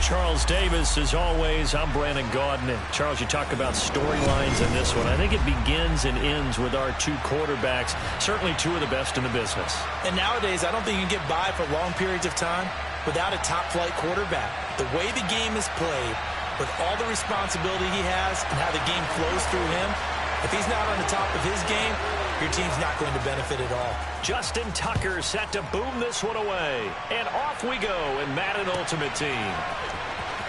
Charles Davis. As always, I'm Brandon Gaudin. And Charles, you talk about storylines in this one. I think it begins and ends with our two quarterbacks, certainly two of the best in the business. And nowadays, I don't think you can get by for long periods of time without a top-flight quarterback. The way the game is played, with all the responsibility he has and how the game flows through him, if he's not on the top of his game, your team's not going to benefit at all. Justin Tucker set to boom this one away. And off we go in Madden Ultimate Team.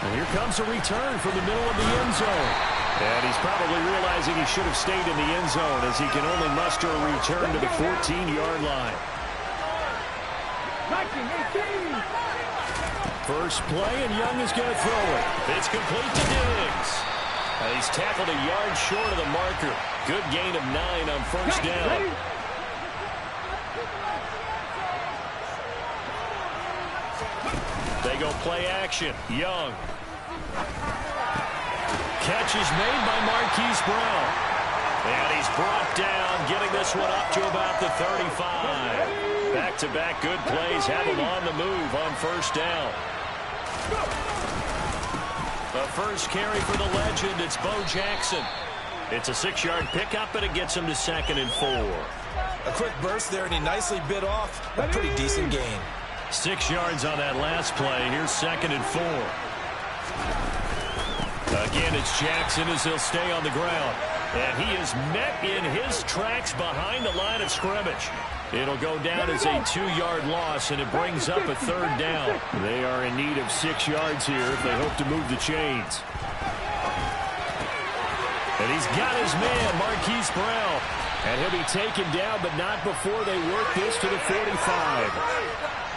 And here comes a return from the middle of the end zone. And he's probably realizing he should have stayed in the end zone as he can only muster a return to the 14-yard line. First play, and Young is going to throw it. It's complete to Diggs. He's tackled a yard short of the marker. Good gain of 9 on first down. They go play action. Young. Catch is made by Marquise Brown. And he's brought down, getting this one up to about the 35. Back-to-back good plays have him on the move on first down. The first carry for the legend, it's Bo Jackson. It's a 6-yard pickup, and it gets him to 2nd and 4. A quick burst there, and he nicely bit off a pretty decent gain. 6 yards on that last play. Here's 2nd and 4. Again, it's Jackson as he'll stay on the ground. And he is met in his tracks behind the line of scrimmage. It'll go down as a 2-yard loss, and it brings up a 3rd down. They are in need of 6 yards here if they hope to move the chains. And he's got his man, Marquise Brown. And he'll be taken down, but not before they work this to the 45.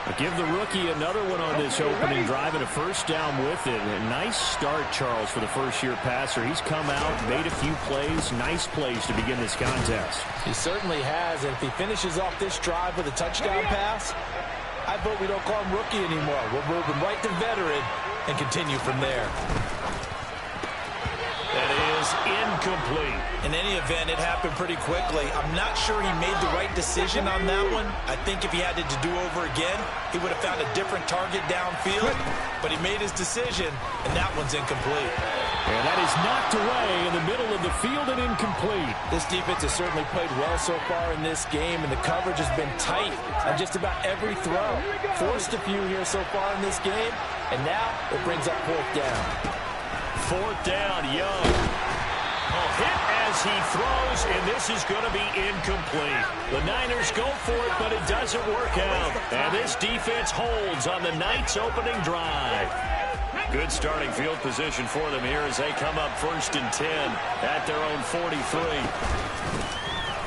But give the rookie another one on this opening drive and a first down with it. A nice start, Charles, for the first-year passer. He's come out, made a few plays, nice plays to begin this contest. He certainly has, and if he finishes off this drive with a touchdown pass, I vote we don't call him rookie anymore. We'll move him right to veteran and continue from there. That is incomplete. In any event, it happened pretty quickly. I'm not sure he made the right decision on that one. I think if he had to do over again, he would have found a different target downfield. But he made his decision, and that one's incomplete. And that is knocked away in the middle of the field and incomplete. This defense has certainly played well so far in this game, and the coverage has been tight on just about every throw. Forced a few here so far in this game, and now it brings up 4th down. 4th down, Young. Hit as he throws, and this is going to be incomplete. The Niners go for it, but it doesn't work out. And this defense holds on the night's opening drive. Good starting field position for them here as they come up 1st and 10 at their own 43.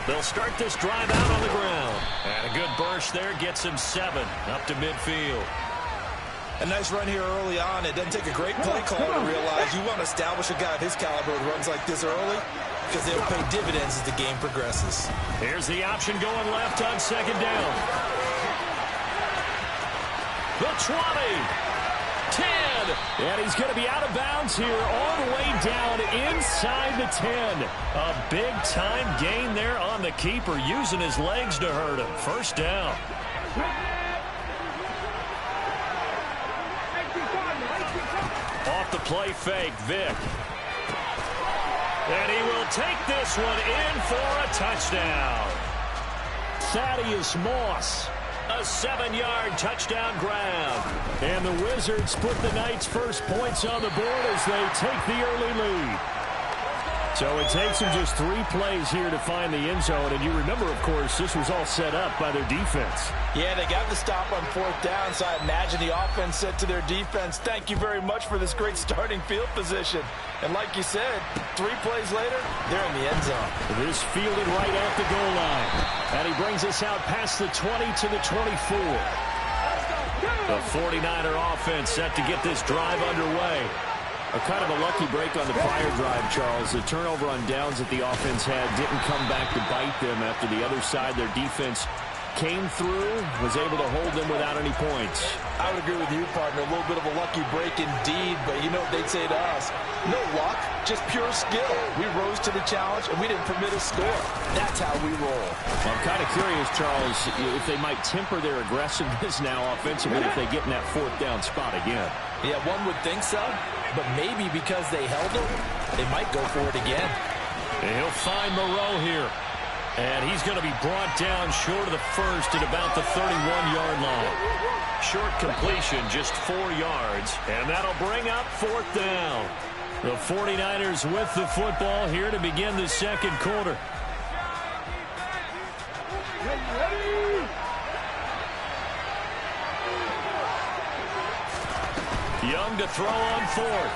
They'll start this drive out on the ground. And a good burst there gets him 7 up to midfield. A nice run here early on. It doesn't take a great play call to realize you want to establish a guy of his caliber with runs like this early because they'll pay dividends as the game progresses. Here's the option going left on 2nd down. The 20. 10. And he's going to be out of bounds here all the way down inside the 10. A big-time gain there on the keeper, using his legs to hurt him. First down. Off the play fake, Vick. And he will take this one in for a touchdown. Thaddeus Moss, a 7-yard touchdown grab. And the Wizards put the Knights' first points on the board as they take the early lead. So it takes them just 3 plays here to find the end zone. And you remember, of course, this was all set up by their defense. Yeah, they got the stop on 4th down, so I imagine the offense said to their defense, thank you very much for this great starting field position. And like you said, 3 plays later, they're in the end zone. This fielded right at the goal line. And he brings us out past the 20 to the 24. The 49er offense set to get this drive underway. A kind of a lucky break on the prior drive, Charles. The turnover on downs that the offense had didn't come back to bite them after the other side. Their defense came through, was able to hold them without any points. I would agree with you, partner. A little bit of a lucky break indeed, but you know what they'd say to us? No luck, just pure skill. We rose to the challenge, and we didn't permit a score. That's how we roll. I'm kind of curious, Charles, if they might temper their aggressiveness now offensively if they get in that 4th down spot again. Yeah, one would think so, but maybe because they held him, they might go for it again. And he'll find Moreau here. And he's going to be brought down short of the first at about the 31-yard line. Short completion, just 4 yards, and that'll bring up 4th down. The 49ers with the football here to begin the second quarter. Young to throw on 4th.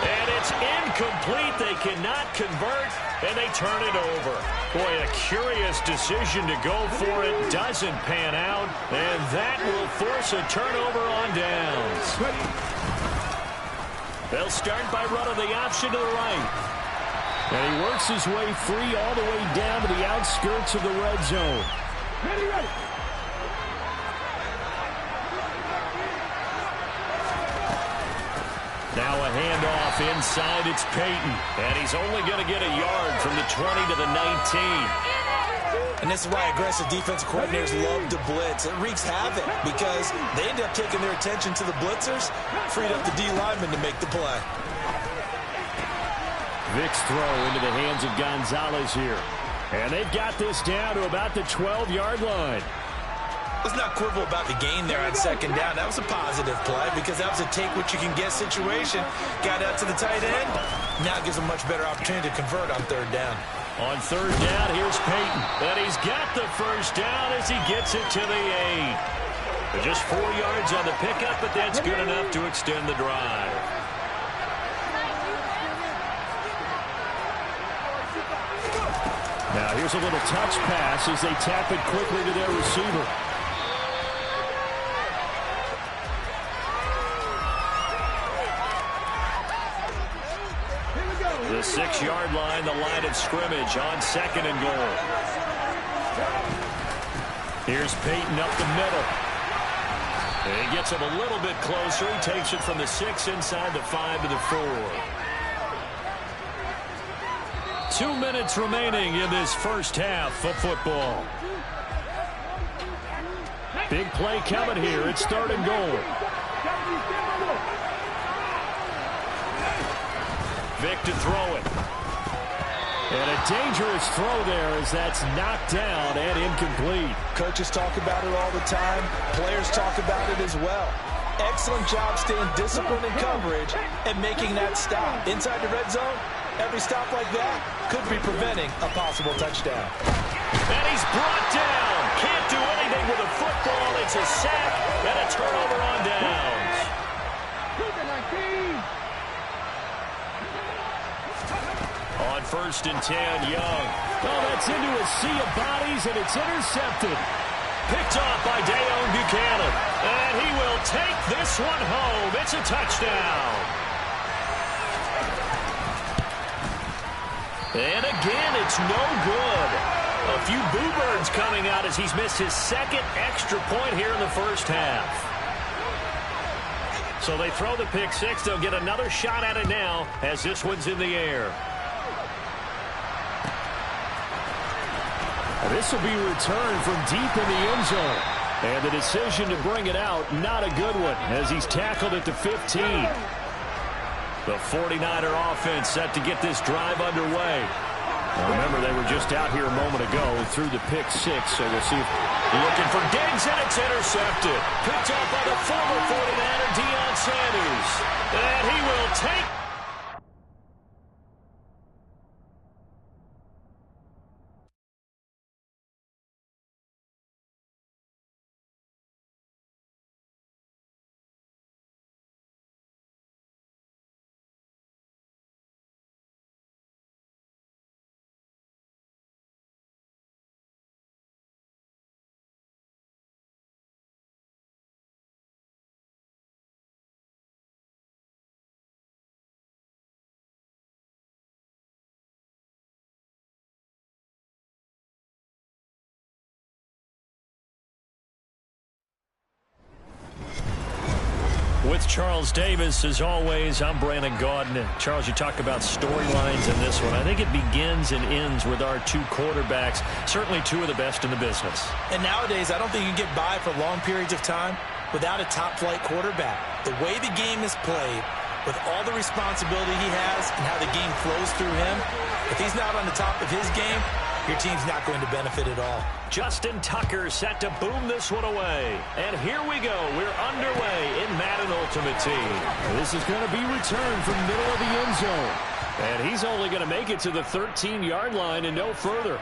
And it's incomplete. They cannot convert, and they turn it over. Boy, a curious decision to go for it. Doesn't pan out, and that will force a turnover on downs. They'll start by running the option to the right. And he works his way free all the way down to the outskirts of the red zone. Ready. Now a handoff inside. It's Peyton. And he's only going to get a yard from the 20 to the 19. And this is why aggressive defensive coordinators love to blitz. It wreaks havoc because they end up taking their attention to the blitzers, freed up the D lineman to make the play. Vic's throw into the hands of Gonzalez here. And they've got this down to about the 12-yard line. Let's not quibble about the gain there on second down. That was a positive play because that was a take-what-you-can-get situation. Got out to the tight end. Now it gives them a much better opportunity to convert on third down. On third down, here's Peyton. And he's got the first down as he gets it to the 8. Just 4 yards on the pickup, but that's good enough to extend the drive. Now here's a little touch pass as they tap it quickly to their receiver. The 6-yard line, the line of scrimmage on 2nd and goal. Here's Peyton up the middle. And he gets him a little bit closer. He takes it from the 6 inside the 5 to the 4. 2 minutes remaining in this first half of football. Big play coming here. It's 3rd and goal. Vic to throw it. And a dangerous throw there as that's knocked down and incomplete. Coaches talk about it all the time. Players talk about it as well. Excellent job staying disciplined in coverage and making that stop. Inside the red zone, every stop like that could be preventing a possible touchdown. And he's brought down. Can't do anything with a football. It's a sack and a turnover on downs. On 1st and 10, Young. Oh, that's into a sea of bodies, and it's intercepted. Picked off by Dayon Buchanan. And he will take this one home. It's a touchdown. And again, it's no good. A few boo birds coming out as he's missed his 2nd extra point here in the first half. So they throw the pick 6. They'll get another shot at it now as this one's in the air. This will be returned from deep in the end zone. And the decision to bring it out, not a good one, as he's tackled at the 15. The 49er offense set to get this drive underway. Now remember, they were just out here a moment ago through the pick 6, so we'll see if looking for Diggs, and it's intercepted. Picked up by the former 49er, Deion Sanders. And he will take... With Charles Davis, as always, I'm Brandon Gaudin. And Charles, you talk about storylines in this one. I think it begins and ends with our 2 quarterbacks, certainly 2 of the best in the business. And nowadays, I don't think you can get by for long periods of time without a top-flight quarterback. The way the game is played, with all the responsibility he has and how the game flows through him, if he's not on the top of his game, your team's not going to benefit at all. Justin Tucker set to boom this one away. And here we go. We're underway in Madden Ultimate Team. This is going to be returned from the middle of the end zone. And he's only going to make it to the 13-yard line and no further.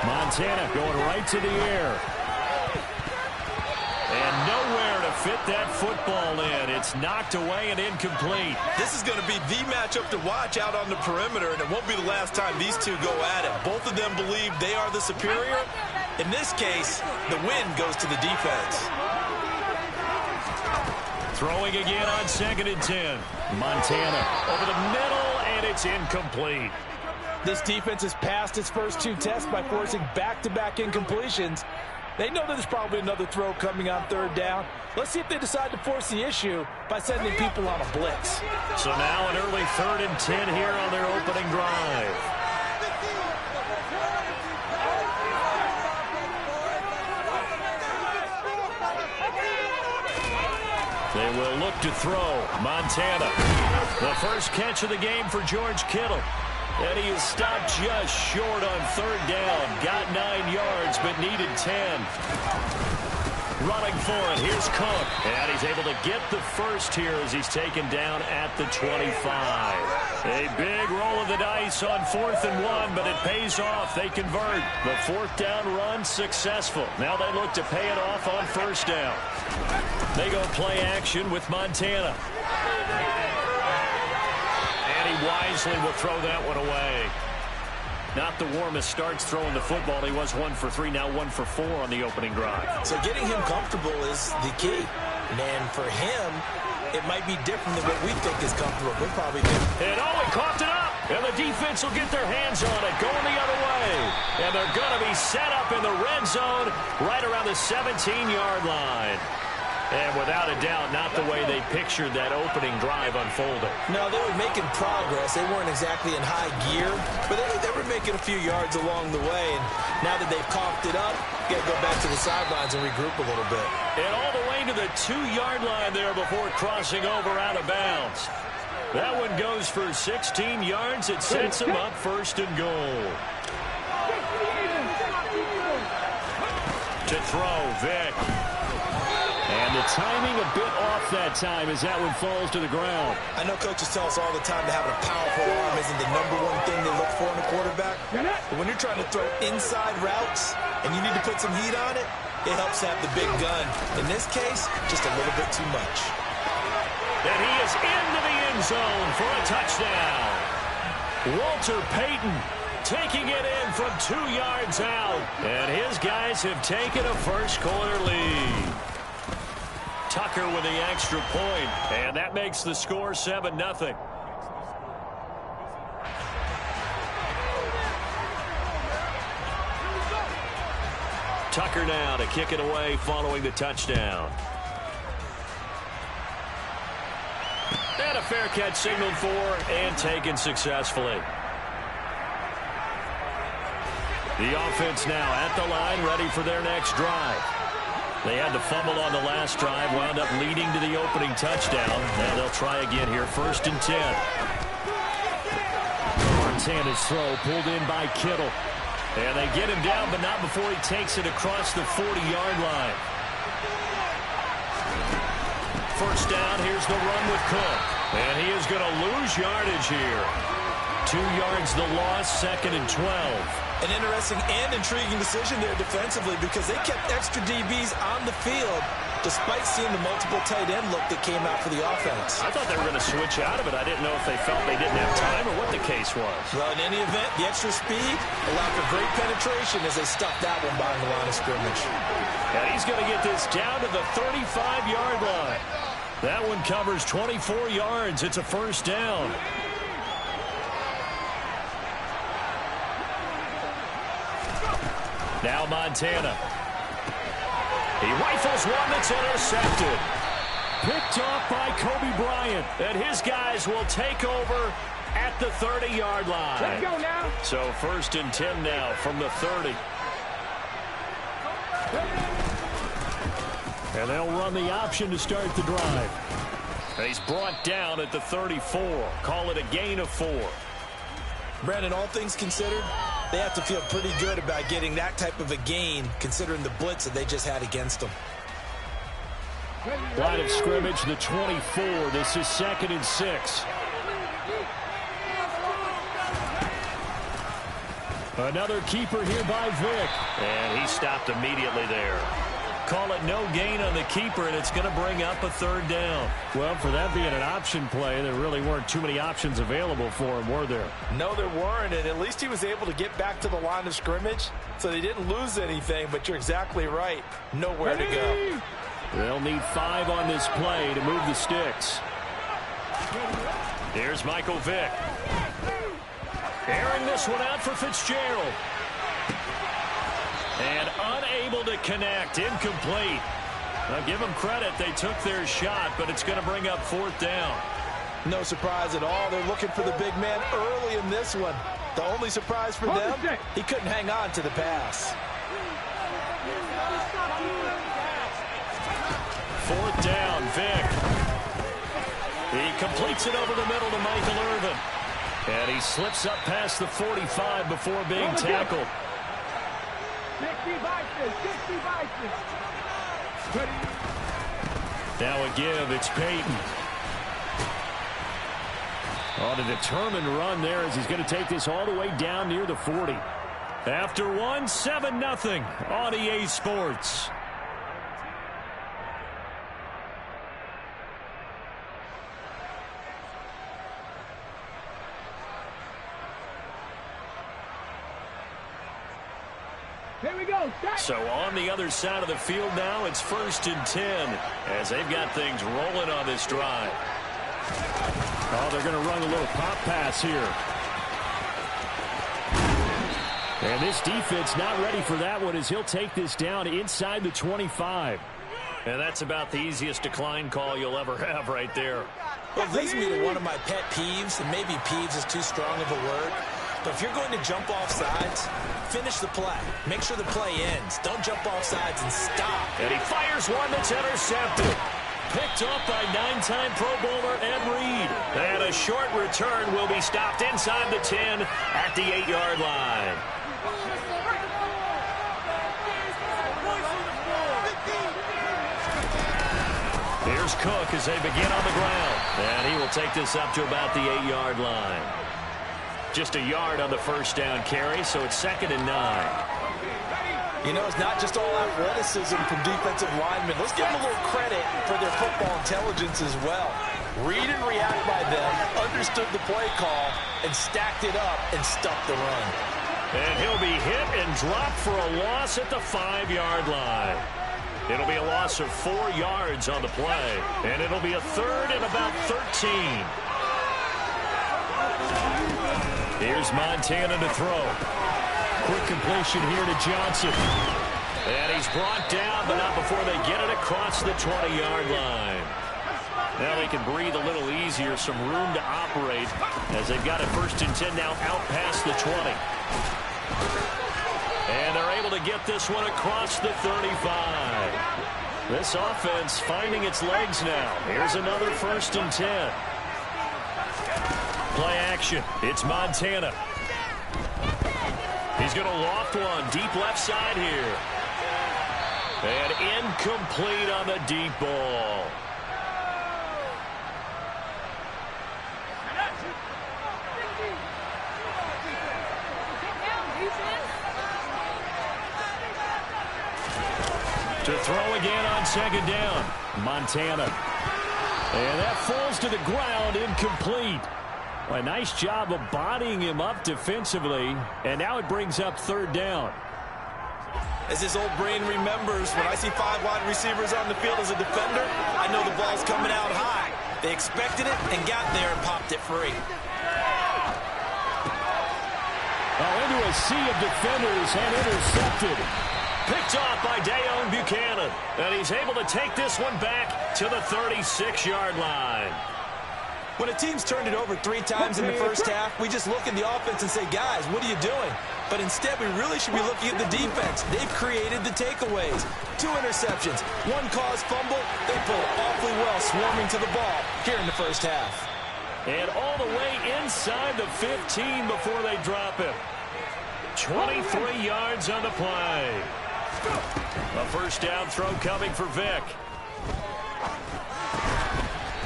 Montana going right to the air. And nowhere to fit that football in. It's knocked away and incomplete. This is going to be the matchup to watch out on the perimeter, and it won't be the last time these two go at it. Both of them believe they are the superior. In this case, the win goes to the defense. Throwing again on 2nd and 10. Montana over the middle, and it's incomplete. This defense has passed its first two tests by forcing back-to-back incompletions. They know that there's probably another throw coming on 3rd down. Let's see if they decide to force the issue by sending people on a blitz. So now an early 3rd and 10 here on their opening drive. They will look to throw. Montana. The first catch of the game for George Kittle. And he is stopped just short on 3rd down. Got 9 yards, but needed 10. Running for it. Here's Cook. And he's able to get the first here as he's taken down at the 25. A big roll of the dice on 4th and 1, but it pays off. They convert. The 4th down run successful. Now they look to pay it off on 1st down. They go play action with Montana. Wisely will throw that one away. Not the warmest starts throwing the football. He was 1 for 3, now 1 for 4 on the opening drive. So getting him comfortable is the key. And for him, it might be different than what we think is comfortable. We'll probably do. And he coughed it up. And the defense will get their hands on it, going the other way. And they're going to be set up in the red zone right around the 17-yard line. And without a doubt, not the way they pictured that opening drive unfolding. No, they were making progress. They weren't exactly in high gear, but they were making a few yards along the way. And now that they've coughed it up, you got to go back to the sidelines and regroup a little bit. And all the way to the 2-yard line there before crossing over out of bounds. That one goes for 16 yards. It sets them up 1st and goal. To throw, Vick. And the timing a bit off that time as that one falls to the ground. I know coaches tell us all the time that having a powerful arm isn't the #1 thing they look for in a quarterback. But when you're trying to throw inside routes and you need to put some heat on it, it helps have the big gun. In this case, just a little bit too much. And he is into the end zone for a touchdown. Walter Payton taking it in from 2 yards out. And his guys have taken a first-quarter lead. Tucker with the extra point, and that makes the score 7-0. Tucker now to kick it away following the touchdown. And a fair catch signaled for and taken successfully. The offense now at the line, ready for their next drive. They had the fumble on the last drive, wound up leading to the opening touchdown. And they'll try again here, 1st and 10. Montana's throw pulled in by Kittle. And they get him down, but not before he takes it across the 40-yard line. 1st down, here's the run with Cook. And he is going to lose yardage here. 2 yards the loss, 2nd and 12. An interesting and intriguing decision there defensively because they kept extra DBs on the field despite seeing the multiple tight end look that came out for the offense. I thought they were going to switch out of it. I didn't know if they felt they didn't have time or what the case was. Well, in any event, the extra speed allowed for great penetration as they stuffed that one behind the line of scrimmage. And he's going to get this down to the 35-yard line. That one covers 24 yards. It's a 1st down. Now Montana. He rifles one that's intercepted. Picked off by Kobe Bryant. And his guys will take over at the 30-yard line. Let's go now. So 1st and 10 now from the 30. And they'll run the option to start the drive. He's brought down at the 34. Call it a gain of 4. Brandon, all things considered, they have to feel pretty good about getting that type of a gain, considering the blitz that they just had against them. Line of scrimmage, the 24. This is 2nd and 6. Another keeper here by Vick. And he stopped immediately there. Call it no gain on the keeper, and it's going to bring up a 3rd down. Well, for that being an option play, there really weren't too many options available for him, were there? No, there weren't, and at least he was able to get back to the line of scrimmage, so they didn't lose anything, but you're exactly right. Nowhere to go. They'll need 5 on this play to move the sticks. Here's Michael Vick. Airing this one out for Fitzgerald. And unable to connect. Incomplete. Now give them credit. They took their shot, but it's going to bring up 4th down. No surprise at all. They're looking for the big man early in this one. The only surprise for them, he couldn't hang on to the pass. 4th down, Vick. He completes it over the middle to Michael Irvin. And he slips up past the 45 before being tackled. 60 vices, 60 vices. Now a give, it's Peyton. On a determined run there as he's going to take this all the way down near the 40. After one, 7-0 on EA Sports. Here we go. So on the other side of the field now, it's 1st and 10 as they've got things rolling on this drive. Oh, they're going to run a little pop pass here. And this defense not ready for that one as he'll take this down inside the 25. And that's about the easiest decline call you'll ever have right there. Well, it leads me to one of my pet peeves, and maybe peeves is too strong of a word. But if you're going to jump off sides, finish the play. Make sure the play ends. Don't jump off sides and stop. And he fires one that's intercepted. Picked up by 9-time Pro Bowler Ed Reed. And a short return will be stopped inside the 10 at the 8-yard line. Here's Cook as they begin on the ground. And he will take this up to about the 8-yard line. Just a yard on the 1st down carry, so it's 2nd and 9. You know, it's not just all athleticism from defensive linemen. Let's give them a little credit for their football intelligence as well. Read and react by them, understood the play call, and stacked it up and stuffed the run. And he'll be hit and dropped for a loss at the 5-yard line. It'll be a loss of 4 yards on the play, and it'll be a 3rd and about 13. Here's Montana to throw. Quick completion here to Johnson. And he's brought down, but not before they get it across the 20-yard line. Now they can breathe a little easier, some room to operate as they've got it 1st and 10 now out past the 20. And they're able to get this one across the 35. This offense finding its legs now. Here's another 1st and 10. Play action. It's Montana. He's going to loft one deep left side here. And incomplete on the deep ball. To throw again on 2nd down. Montana. And that falls to the ground, incomplete. A nice job of bodying him up defensively, and now it brings up 3rd down. As his old brain remembers, when I see 5 wide receivers on the field as a defender, I know the ball's coming out high. They expected it and got there and popped it free. Into a sea of defenders and intercepted. Picked off by Dayon Buchanan, and he's able to take this one back to the 36-yard line. When a team's turned it over 3 times in the first half, we just look at the offense and say, guys, what are you doing? But instead, we really should be looking at the defense. They've created the takeaways. 2 interceptions, 1 caused fumble. They pulled awfully well swarming to the ball here in the first half. And all the way inside the 15 before they drop him. 23 yards on the play. A first down throw coming for Vick.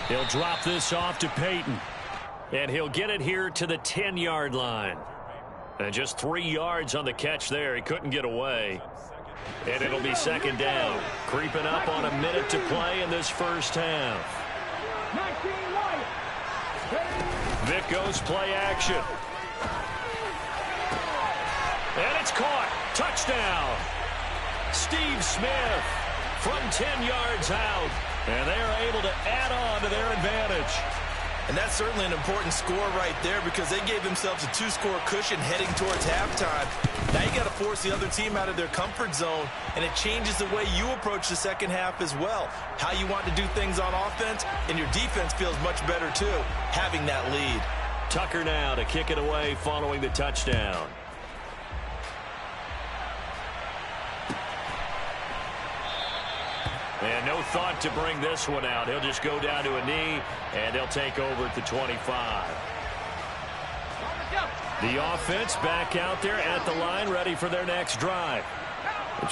He'll drop this off to Peyton. And he'll get it here to the 10-yard line. And just 3 yards on the catch there. He couldn't get away. And it'll be second down. Creeping up on a minute to play in this first half. Vick goes play action. And it's caught. Touchdown. Steve Smith from 10 yards out. And they are able to add on to their advantage. And that's certainly an important score right there because they gave themselves a 2-score cushion heading towards halftime. Now you got to force the other team out of their comfort zone, and it changes the way you approach the second half as well. How you want to do things on offense, and your defense feels much better too, having that lead. Tucker now to kick it away following the touchdown. And no thought to bring this one out. He'll just go down to a knee, and they'll take over at the 25. The offense back out there at the line, ready for their next drive.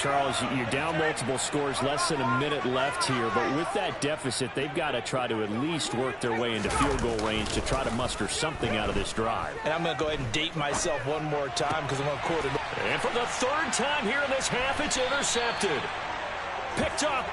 Charles, you're down multiple scores, less than a minute left here, but with that deficit, they've got to try to at least work their way into field goal range to try to muster something out of this drive. And I'm going to go ahead and date myself one more time because I'm going to quote it. And for the 3rd time here in this half, it's intercepted. Picked up.